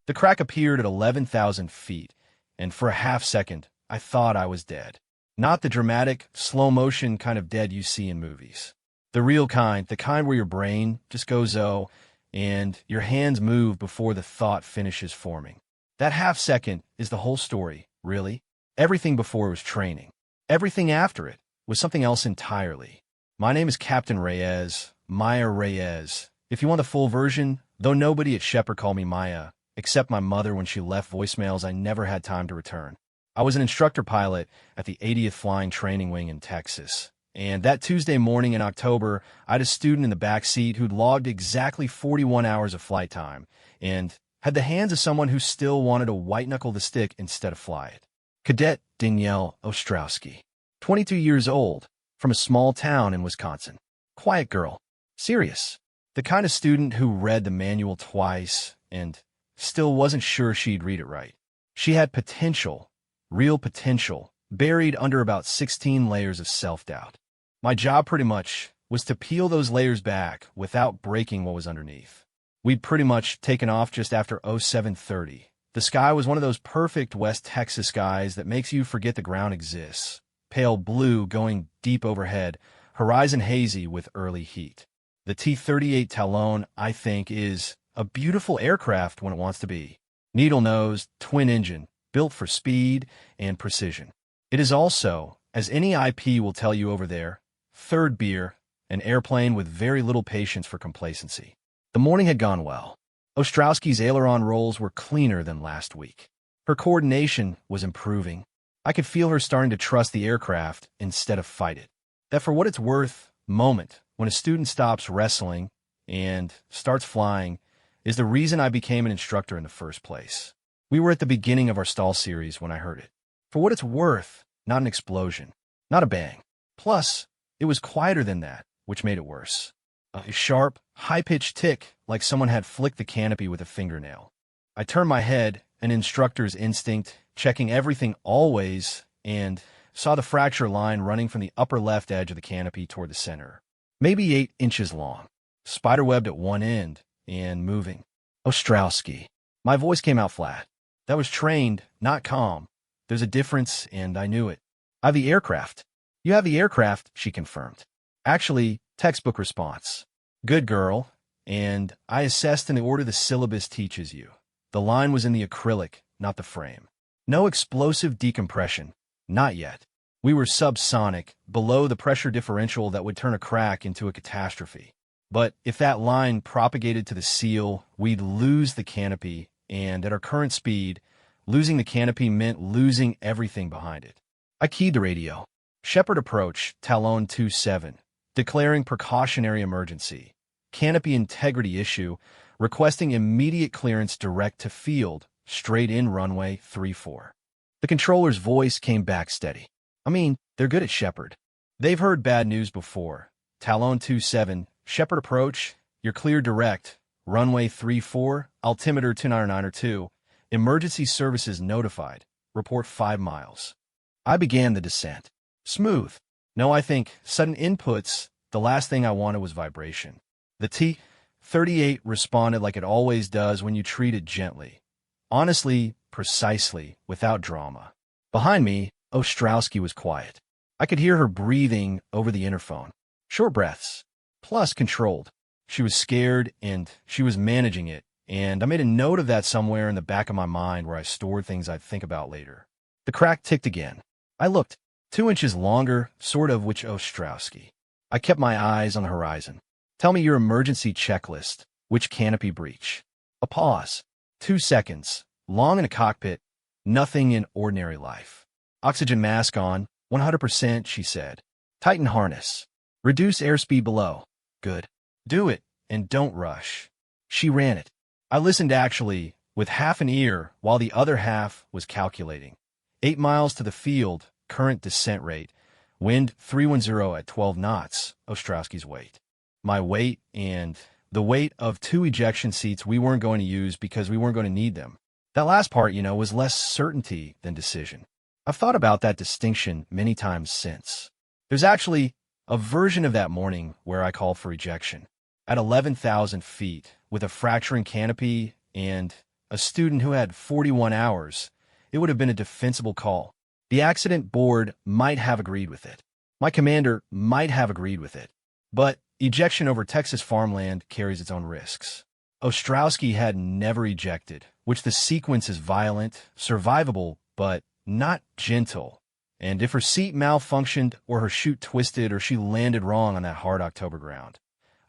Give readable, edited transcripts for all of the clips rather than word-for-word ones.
The crack appeared at 11,000 feet, and for a half second, I thought I was dead. Not the dramatic, slow-motion kind of dead you see in movies. The real kind, the kind where your brain just goes oh, and your hands move before the thought finishes forming. That half second is the whole story, really. Everything before was training. Everything after it was something else entirely. My name is Captain Reyes, Maya Reyes. If you want the full version, though nobody at Shepherd called me Maya, except my mother when she left voicemails I never had time to return. I was an instructor pilot at the 80th Flying Training Wing in Texas. And that Tuesday morning in October, I had a student in the back seat who'd logged exactly 41 hours of flight time and had the hands of someone who still wanted to white-knuckle the stick instead of fly it. Cadet Danielle Ostrowski, 22 years old, from a small town in Wisconsin. Quiet girl. Serious. The kind of student who read the manual twice and still wasn't sure she'd read it right. She had potential, real potential, buried under about 16 layers of self-doubt. My job pretty much was to peel those layers back without breaking what was underneath. We'd pretty much taken off just after 0730. The sky was one of those perfect West Texas skies that makes you forget the ground exists. Pale blue going deep overhead, horizon hazy with early heat. The T-38 Talon, I think, is a beautiful aircraft when it wants to be. Needle-nosed, twin-engine, built for speed and precision. It is also, as any IP will tell you over there, third beer, an airplane with very little patience for complacency. The morning had gone well. Ostrowski's aileron rolls were cleaner than last week. Her coordination was improving. I could feel her starting to trust the aircraft instead of fight it. That for what it's worth moment when a student stops wrestling and starts flying is the reason I became an instructor in the first place. We were at the beginning of our stall series when I heard it. For what it's worth, not an explosion, not a bang. Plus, it was quieter than that, which made it worse. A sharp, high-pitched tick like someone had flicked the canopy with a fingernail. I turned my head, an instructor's instinct, checking everything always, and saw the fracture line running from the upper left edge of the canopy toward the center. Maybe 8 inches long, spiderwebbed at one end, and moving. Ostrowski. My voice came out flat. That was trained, not calm. There's a difference, and I knew it. I have the aircraft. You have the aircraft, she confirmed. Actually, textbook response. Good girl. And I assessed in the order the syllabus teaches you. The line was in the acrylic, not the frame. No explosive decompression. Not yet. We were subsonic, below the pressure differential that would turn a crack into a catastrophe. But if that line propagated to the seal, we'd lose the canopy, and at our current speed, losing the canopy meant losing everything behind it. I keyed the radio. Shepherd approach, Talon 27, declaring precautionary emergency. Canopy integrity issue, requesting immediate clearance direct to field, straight in runway 34. The controller's voice came back steady. I mean, they're good at Shepherd. They've heard bad news before. Talon 27, Shepherd approach, you're clear direct, runway 34, altimeter 299 emergency services notified, report 5 miles. I began the descent. Smooth. No, I think, sudden inputs, the last thing I wanted was vibration. The T-38 responded like it always does when you treat it gently. Honestly, precisely, without drama. Behind me, Ostrowski was quiet. I could hear her breathing over the interphone. Short breaths, plus controlled. She was scared, and she was managing it, and I made a note of that somewhere in the back of my mind where I stored things I'd think about later. The crack ticked again. I looked. 2 inches longer, sort of, which Ostrowski. I kept my eyes on the horizon. Tell me your emergency checklist. Which canopy breach? A pause. 2 seconds. Long in a cockpit. Nothing in ordinary life. Oxygen mask on. 100%, she said. Tighten harness. Reduce airspeed below. Good. Do it, and don't rush. She ran it. I listened actually, with half an ear, while the other half was calculating. 8 miles to the field, current descent rate. Wind 310 at 12 knots, Ostrowski's weight. My weight and the weight of 2 ejection seats we weren't going to use because we weren't going to need them. That last part, was less certainty than decision. I've thought about that distinction many times since. There's actually a version of that morning where I called for ejection. At 11,000 feet, with a fracturing canopy and a student who had 41 hours, it would have been a defensible call. The accident board might have agreed with it. My commander might have agreed with it. But ejection over Texas farmland carries its own risks. Ostrowski had never ejected, which the sequence is violent, survivable, but not gentle. And if her seat malfunctioned or her chute twisted or she landed wrong on that hard October ground,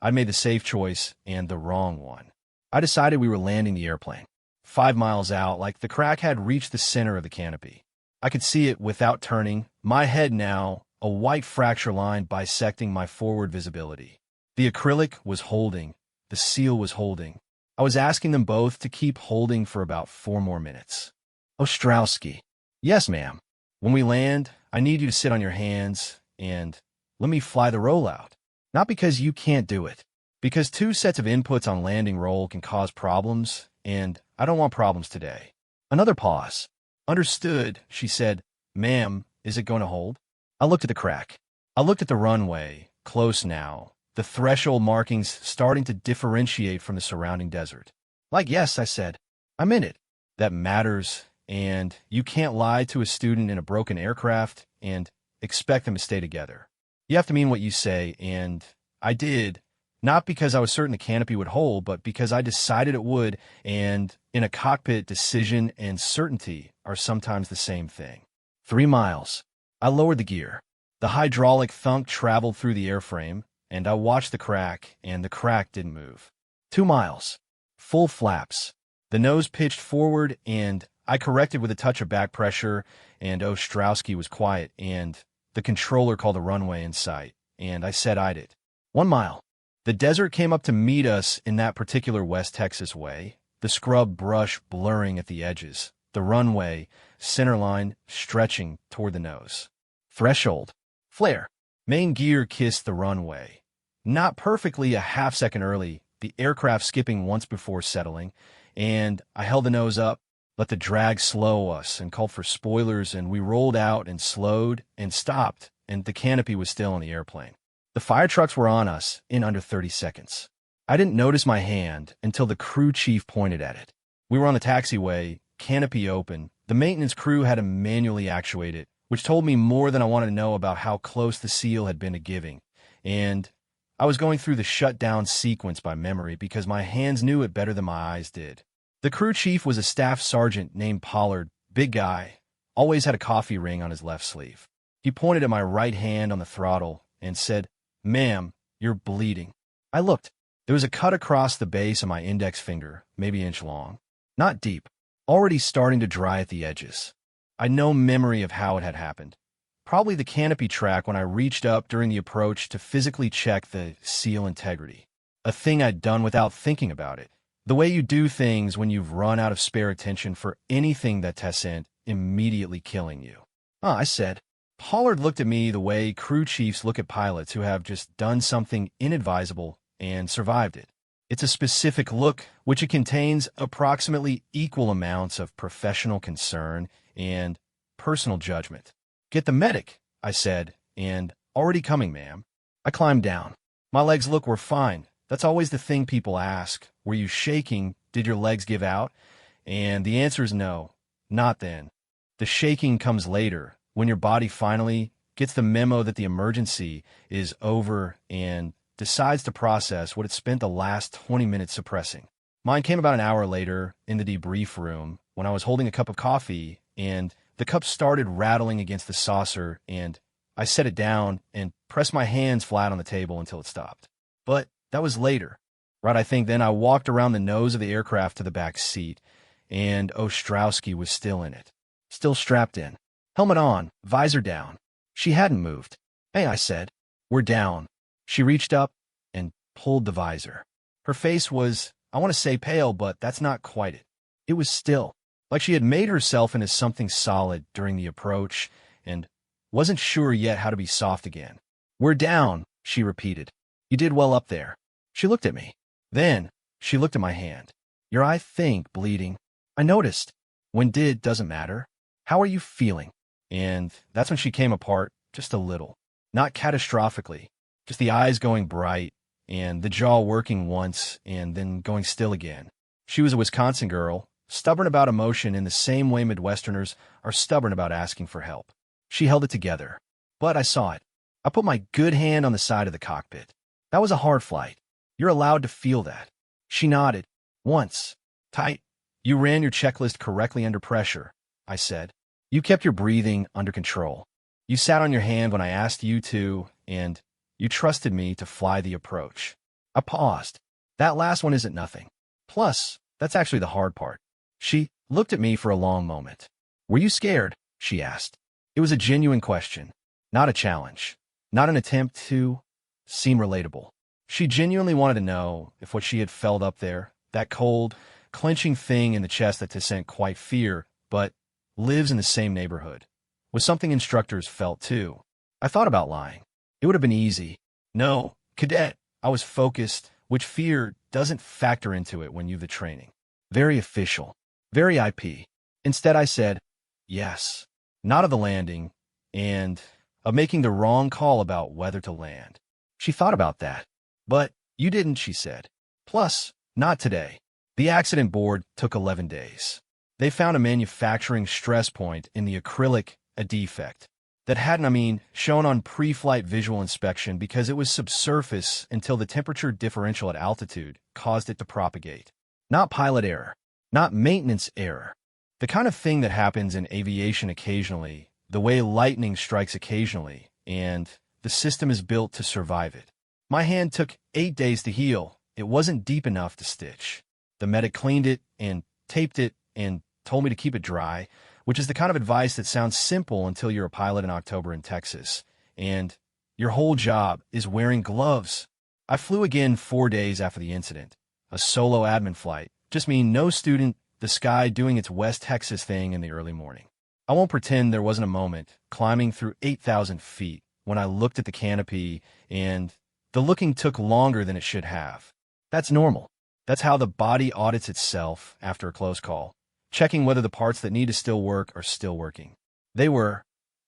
I'd made the safe choice and the wrong one. I decided we were landing the airplane. 5 miles out, like the crack had reached the center of the canopy. I could see it without turning, my head now, a white fracture line bisecting my forward visibility. The acrylic was holding. The seal was holding. I was asking them both to keep holding for about 4 more minutes. Ostrowski. Yes, ma'am. When we land, I need you to sit on your hands and let me fly the rollout. Not because you can't do it. Because 2 sets of inputs on landing roll can cause problems, and I don't want problems today. Another pause. Understood, she said. Ma'am, is it going to hold? I looked at the crack. I looked at the runway, close now, the threshold markings starting to differentiate from the surrounding desert. Like, yes, I said. I'm in it. That matters, and you can't lie to a student in a broken aircraft and expect them to stay together. You have to mean what you say, and I did, not because I was certain the canopy would hold, but because I decided it would, and in a cockpit, decision and certainty are sometimes the same thing. 3 miles. I lowered the gear. The hydraulic thunk traveled through the airframe, and I watched the crack, and the crack didn't move. 2 miles. Full flaps. The nose pitched forward, and I corrected with a touch of back pressure, and Ostrowski was quiet, and the controller called the runway in sight, and I said I'd it. 1 mile. The desert came up to meet us in that particular West Texas way, the scrub brush blurring at the edges, the runway, centerline, stretching toward the nose. Threshold. Flare. Main gear kissed the runway. Not perfectly, a half-second early, the aircraft skipping once before settling, and I held the nose up, let the drag slow us, and called for spoilers, and we rolled out and slowed and stopped, and the canopy was still on the airplane. The fire trucks were on us in under 30 seconds. I didn't notice my hand until the crew chief pointed at it. We were on the taxiway, canopy open. The maintenance crew had to manually actuate it, which told me more than I wanted to know about how close the seal had been to giving. And I was going through the shutdown sequence by memory because my hands knew it better than my eyes did. The crew chief was a staff sergeant named Pollard, big guy, always had a coffee ring on his left sleeve. He pointed at my right hand on the throttle and said, "Ma'am, you're bleeding." I looked. There was a cut across the base of my index finger, maybe an inch long. Not deep, already starting to dry at the edges. I had no memory of how it had happened. Probably the canopy track when I reached up during the approach to physically check the seal integrity. A thing I'd done without thinking about it. The way you do things when you've run out of spare attention for anything that isn't immediately killing you. I said. Pollard looked at me the way crew chiefs look at pilots who have just done something inadvisable and survived it. It's a specific look, which it contains approximately equal amounts of professional concern and personal judgment. "Get the medic," I said, and "Already coming, ma'am." I climbed down. My legs were fine. That's always the thing people ask. Were you shaking? Did your legs give out? And the answer is no, not then. The shaking comes later, when your body finally gets the memo that the emergency is over and decides to process what it spent the last 20 minutes suppressing. Mine came about an hour later in the debrief room when I was holding a cup of coffee and the cup started rattling against the saucer and I set it down and pressed my hands flat on the table until it stopped. But that was later. Right, I think then I walked around the nose of the aircraft to the back seat and Ostrowski was still in it, still strapped in. Helmet on, visor down. She hadn't moved. "Hey," I said. "We're down." She reached up and pulled the visor. Her face was, I want to say pale, but that's not quite it. It was still, like she had made herself into something solid during the approach and wasn't sure yet how to be soft again. "We're down," she repeated. "You did well up there." She looked at me. Then she looked at my hand. "Your eye, think, bleeding." I noticed. When did doesn't matter. "How are you feeling?" And that's when she came apart just a little. Not catastrophically, just the eyes going bright and the jaw working once and then going still again. She was a Wisconsin girl, stubborn about emotion in the same way Midwesterners are stubborn about asking for help. She held it together. But I saw it. I put my good hand on the side of the cockpit. That was a hard flight. You're allowed to feel that. She nodded. Once. Tight. You ran your checklist correctly under pressure, I said. You kept your breathing under control. You sat on your hand when I asked you to, and you trusted me to fly the approach. I paused. That last one isn't nothing. Plus, that's actually the hard part. She looked at me for a long moment. Were you scared? She asked. It was a genuine question, not a challenge, not an attempt to seem relatable. She genuinely wanted to know if what she had felt up there, that cold, clenching thing in the chest that didn't quite fear, but lives in the same neighborhood, was something instructors felt too. I thought about lying. It would have been easy. No, cadet. I was focused, which fear doesn't factor into it when you've the training. Very official. Very IP. Instead, I said, yes. Not of the landing, and of making the wrong call about whether to land. She thought about that. But you didn't, she said. Plus, not today. The accident board took 11 days. They found a manufacturing stress point in the acrylic, a defect that hadn't, shown on pre-flight visual inspection because it was subsurface until the temperature differential at altitude caused it to propagate. Not pilot error. Not maintenance error. The kind of thing that happens in aviation occasionally, the way lightning strikes occasionally, and the system is built to survive it. My hand took 8 days to heal. It wasn't deep enough to stitch. The medic cleaned it and taped it and told me to keep it dry, which is the kind of advice that sounds simple until you're a pilot in October in Texas, and your whole job is wearing gloves. I flew again 4 days after the incident. A solo admin flight. Just me, no student, the sky doing its West Texas thing in the early morning. I won't pretend there wasn't a moment, climbing through 8,000 feet, when I looked at the canopy, and the looking took longer than it should have. That's normal. That's how the body audits itself after a close call, checking whether the parts that need to still work are still working. They were.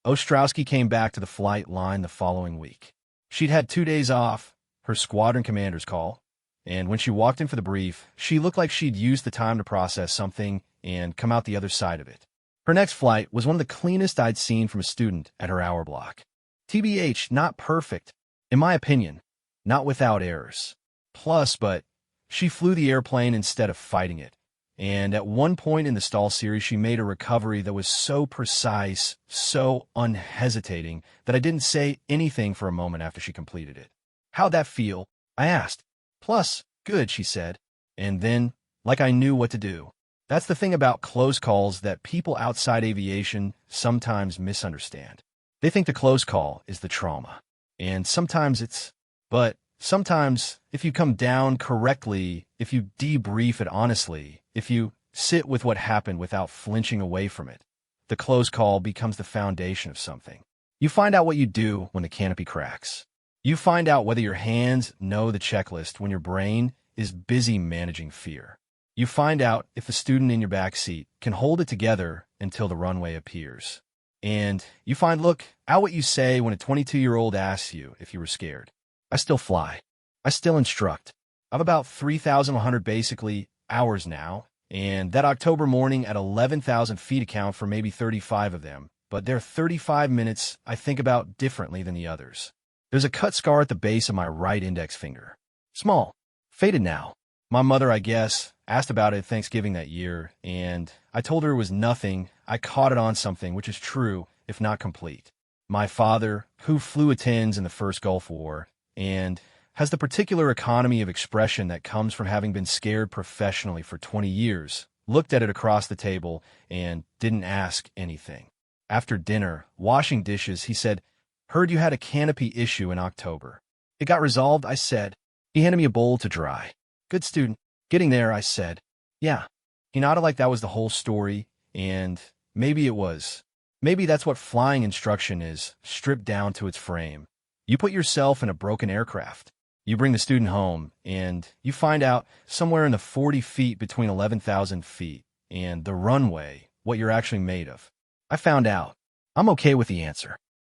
Ostrowski came back to the flight line the following week. She'd had 2 days off, her squadron commander's call, and when she walked in for the brief, she looked like she'd used the time to process something and come out the other side of it. Her next flight was one of the cleanest I'd seen from a student at her hour block. TBH, not perfect. In my opinion, not without errors. Plus, but she flew the airplane instead of fighting it. And at one point in the stall series, she made a recovery that was so precise, so unhesitating, that I didn't say anything for a moment after she completed it. How'd that feel? I asked. Plus, good, she said. And then, like I knew what to do. That's the thing about close calls that people outside aviation sometimes misunderstand. They think the close call is the trauma. And sometimes it's... But sometimes, if you come down correctly, if you debrief it honestly, if you sit with what happened without flinching away from it, the close call becomes the foundation of something. You find out what you do when the canopy cracks. You find out whether your hands know the checklist when your brain is busy managing fear. You find out if the student in your back seat can hold it together until the runway appears. And you find, look, out what you say when a 22-year-old asks you if you were scared. I still fly. I still instruct. I've about 3,100 basically hours now, and that October morning at 11,000 feet account for maybe 35 of them, but there are 35 minutes I think about differently than the others. There's a cut scar at the base of my right index finger. Small. Faded now. My mother, I guess, asked about it at Thanksgiving that year, and I told her it was nothing. I caught it on something, which is true, if not complete. My father, who flew a TENS in the first Gulf War, and has the particular economy of expression that comes from having been scared professionally for 20 years, looked at it across the table and didn't ask anything. After dinner, washing dishes, he said, "Heard you had a canopy issue in October." "It got resolved," I said. He handed me a bowl to dry. "Good student." "Getting there," I said. "Yeah." He nodded like that was the whole story, and maybe it was. Maybe that's what flying instruction is, stripped down to its frame. You put yourself in a broken aircraft. You bring the student home, and you find out somewhere in the 40 feet between 11,000 feet and the runway what you're actually made of. I found out. I'm okay with the answer.